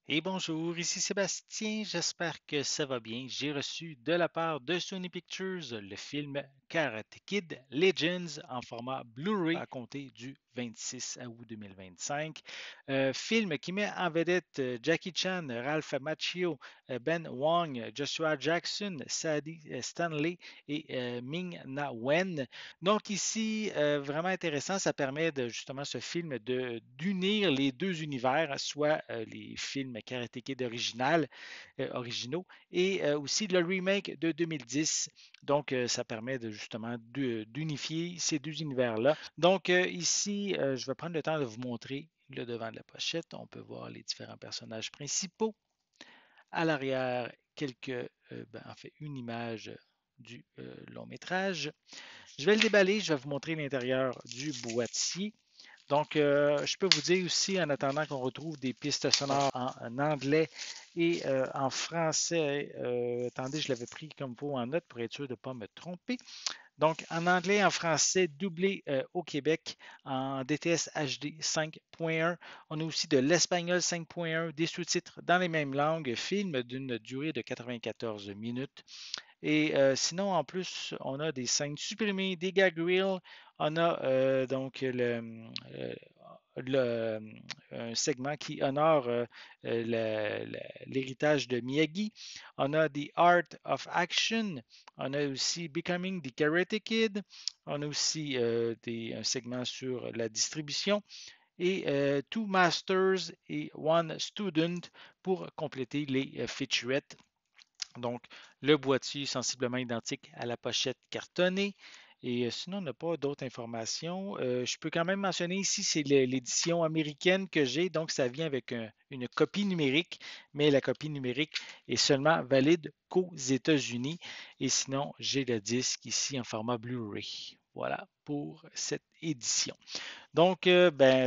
Et bonjour, ici Sébastien, j'espère que ça va bien. J'ai reçu de la part de Sony Pictures le film Karate Kid Legends en format Blu-ray à compter du 26 août 2025. Film qui met en vedette Jackie Chan, Ralph Macchio, Ben Wong, Joshua Jackson, Sadie Stanley et Ming Na Wen. Donc ici, vraiment intéressant, ça permet de justement ce film d'unir les deux univers, soit les films Karate Kid originaux et aussi le remake de 2010. Donc ça permet de justement d'unifier ces deux univers-là. Donc ici, je vais prendre le temps de vous montrer le devant de la pochette. On peut voir les différents personnages principaux. À l'arrière, en fait, une image du long métrage. Je vais le déballer, je vais vous montrer l'intérieur du boîtier. Donc, je peux vous dire aussi, en attendant qu'on retrouve des pistes sonores en anglais et en français, attendez, je l'avais pris comme vous en note pour être sûr de ne pas me tromper. Donc, en anglais et en français, doublé au Québec en DTS HD 5.1. On a aussi de l'espagnol 5.1, des sous-titres dans les mêmes langues, film d'une durée de 94 minutes. Et sinon, en plus, on a des scènes supprimées, des gag reels. On a donc le- un segment qui honore l'héritage de Miyagi. On a The Art of Action. On a aussi Becoming the Karate Kid. On a aussi un segment sur la distribution et Two Masters et One Student pour compléter les featurettes. Donc, le boîtier est sensiblement identique à la pochette cartonnée. Et sinon, on n'a pas d'autres informations. Je peux quand même mentionner ici, c'est l'édition américaine que j'ai, donc ça vient avec une copie numérique, mais la copie numérique est seulement valide qu'aux États-Unis. Et sinon, j'ai le disque ici en format Blu-ray. Voilà pour cette édition. Donc,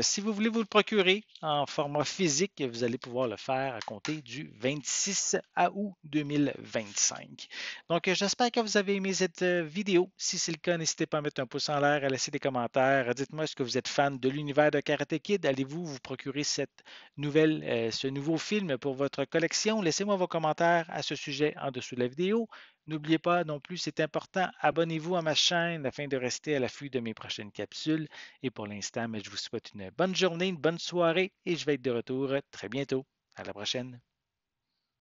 si vous voulez vous le procurer en format physique, vous allez pouvoir le faire à compter du 26 août 2025. Donc, j'espère que vous avez aimé cette vidéo. Si c'est le cas, n'hésitez pas à mettre un pouce en l'air, à laisser des commentaires. Dites-moi, est-ce que vous êtes fan de l'univers de Karate Kid? Allez-vous vous procurer ce nouveau film pour votre collection? Laissez-moi vos commentaires à ce sujet en dessous de la vidéo. N'oubliez pas non plus, c'est important, abonnez-vous à ma chaîne afin de rester à l'affût de mes prochaines capsules. Et pour l'instant, je vous souhaite une bonne journée, une bonne soirée et je vais être de retour très bientôt. À la prochaine.